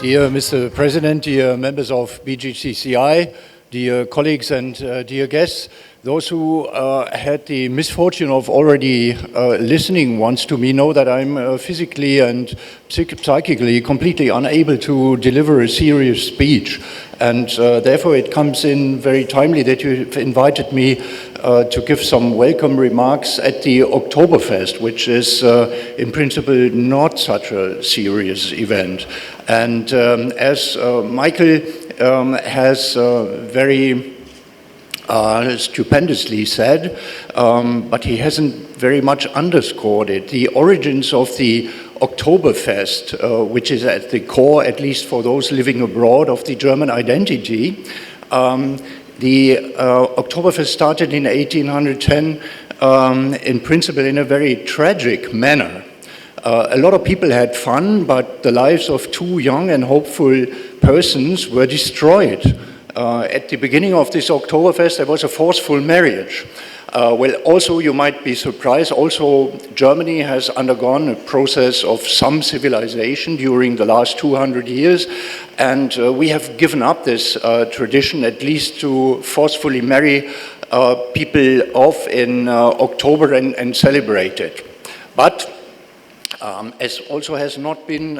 Dear Mr. President, dear members of BGCCI, dear colleagues and dear guests, those who had the misfortune of already listening once to me know that I'm physically and psychically completely unable to deliver a serious speech. And therefore it comes in very timely that you've invited me to give some welcome remarks at the Oktoberfest, which is in principle not such a serious event. And as Michael has very stupendously said, but he hasn't very much underscored it, the origins of the Oktoberfest, which is at the core, at least for those living abroad, of the German identity. The Oktoberfest started in 1810, in principle in a very tragic manner. A lot of people had fun, but the lives of two young and hopeful persons were destroyed. At the beginning of this Oktoberfest, there was a forceful marriage. Well, also, you might be surprised, also Germany has undergone a process of some civilization during the last 200 years, and we have given up this tradition, at least to forcefully marry people off in October and celebrate it. But as also has not been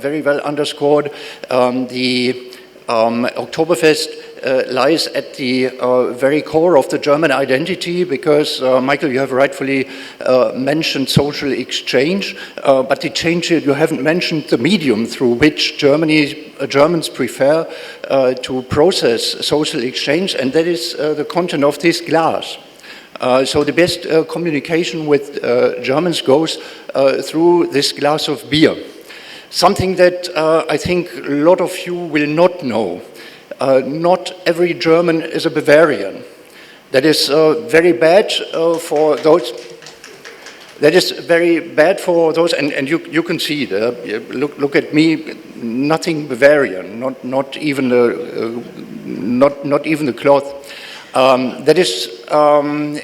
very well underscored, the Oktoberfest lies at the very core of the German identity because, Michael, you have rightfully mentioned social exchange, but the change you haven't mentioned the medium through which Germans prefer to process social exchange, and that is the content of this glass. So the best communication with Germans goes through this glass of beer. Something that I think a lot of you will not know. Not every German is a Bavarian. That is very bad for those. That is very bad for those, and you can see it. Look at me. Nothing Bavarian. Not even the cloth. That is on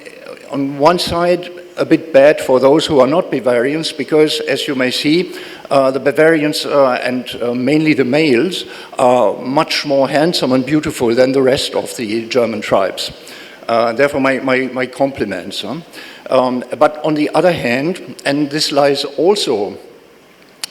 one side a bit bad for those who are not Bavarians, because as you may see, the Bavarians and mainly the males are much more handsome and beautiful than the rest of the German tribes. Therefore my compliments. But on the other hand, and this lies also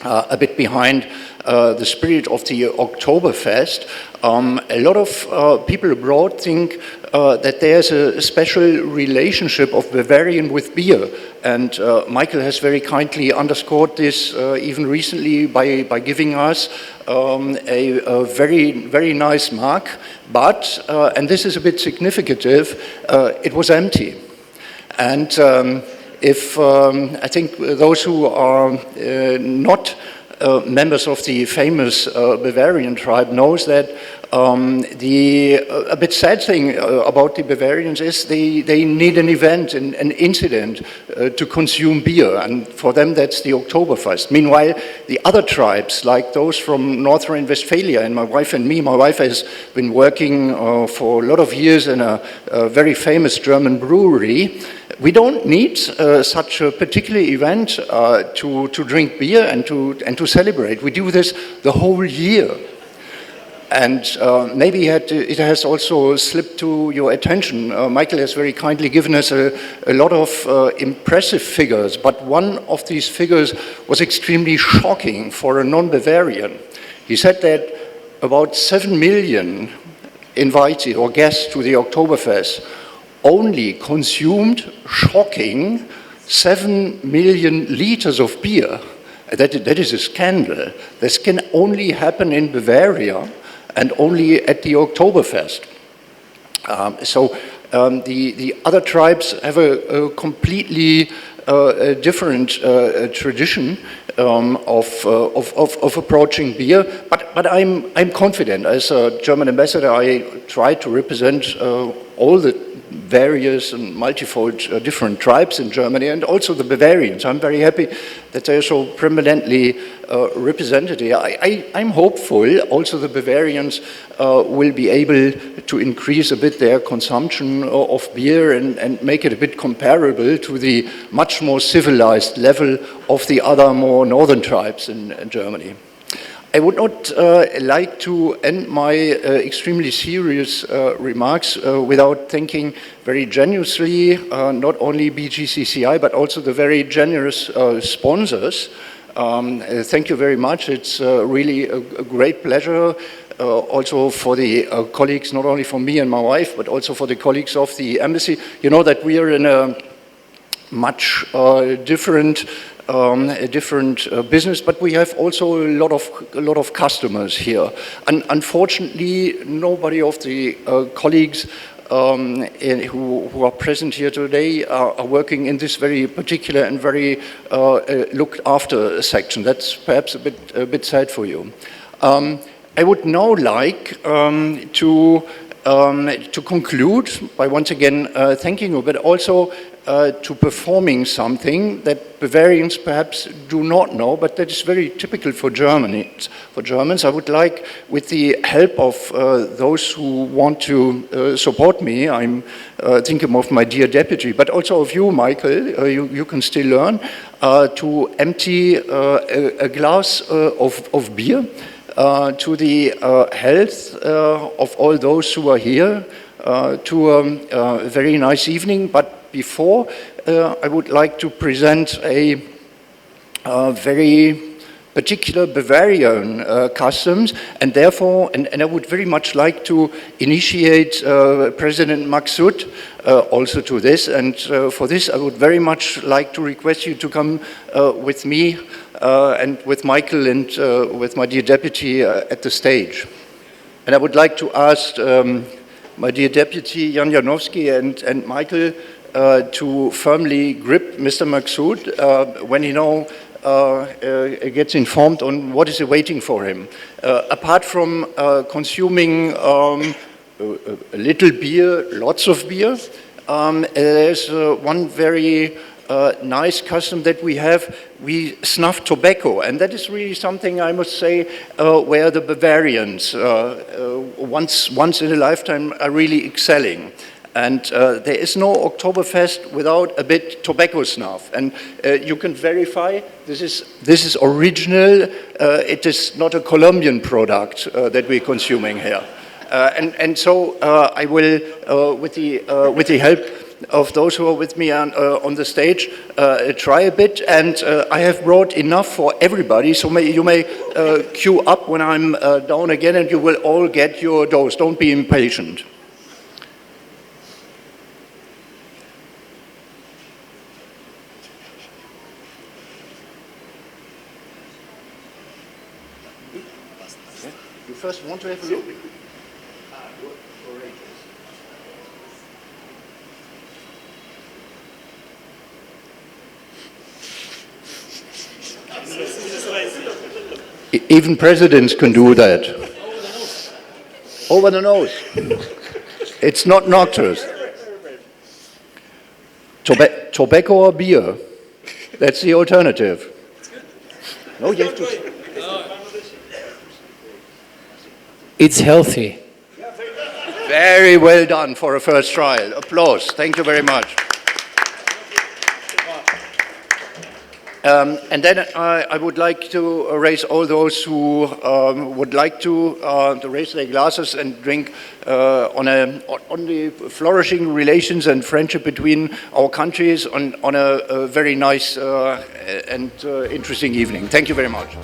a bit behind the spirit of the Oktoberfest, a lot of people abroad think that there's a special relationship of Bavarian with beer. And Michael has very kindly underscored this even recently by giving us a very nice mark. But, and this is a bit significant, it was empty. And if I think those who are not members of the famous Bavarian tribe knows that a bit sad thing about the Bavarians is they need an event, an incident to consume beer, and for them that's the Oktoberfest. Meanwhile, the other tribes, like those from North Rhine-Westphalia, and my wife and me, my wife has been working for a lot of years in a very famous German brewery. We don't need such a particular event to drink beer and to celebrate. We do this the whole year. And maybe it has also slipped to your attention. Michael has very kindly given us a lot of impressive figures, but one of these figures was extremely shocking for a non-Bavarian. He said that about 7 million invited or guests to the Oktoberfest only consumed, shocking, 7 million liters of beer. That is a scandal. This can only happen in Bavaria and only at the Oktoberfest. The other tribes have a completely different tradition of approaching beer, but I'm confident. As a German ambassador, I try to represent all the various and multifold different tribes in Germany, and also the Bavarians. I'm very happy that they're so prominently represented here. I'm hopeful also the Bavarians will be able to increase a bit their consumption of beer and make it a bit comparable to the much more civilized level of the other more northern tribes in Germany. I would not like to end my extremely serious remarks without thanking very generously not only BGCCI but also the very generous sponsors. Thank you very much. It's really a great pleasure also for the colleagues, not only for me and my wife, but also for the colleagues of the embassy. You know that we are in a much different business, but we have also a lot of customers here. And unfortunately, nobody of the colleagues who are present here today are working in this very particular and very looked after section. That's perhaps a bit sad for you. I would now like to conclude by once again thanking you, but also to performing something that Bavarians perhaps do not know, but that is very typical for Germans. For Germans, I would like, with the help of those who want to support me, I'm thinking of my dear deputy, but also of you, Michael, you can still learn, to empty a glass of beer to the health of all those who are here, to a very nice evening. But before, I would like to present a very particular Bavarian customs, and therefore, and I would very much like to initiate President Maksud also to this, and for this I would very much like to request you to come with me and with Michael and with my dear deputy at the stage. And I would like to ask my dear deputy Jan Janowski and Michael to firmly grip Mr. Maksud when he now gets informed on what is awaiting for him. Apart from consuming a little beer, lots of beer, there's one very nice custom that we have. We snuff tobacco, and that is really something, I must say, where the Bavarians once in a lifetime are really excelling. And there is no Oktoberfest without a bit tobacco snuff. And you can verify this is original. It is not a Colombian product that we're consuming here. And so I will, with the help of those who are with me on the stage, try a bit. And I have brought enough for everybody. So you may queue up when I'm down again, and you will all get your dose. Don't be impatient. You first want to have a look? Even presidents can do that. Over the nose. It's not noxious. Tobacco or beer? That's the alternative. No, you have to. It's healthy. Very well done for a first trial. Applause. Thank you very much. And then I would like to raise all those who would like to raise their glasses and drink on the flourishing relations and friendship between our countries on a very nice and interesting evening. Thank you very much.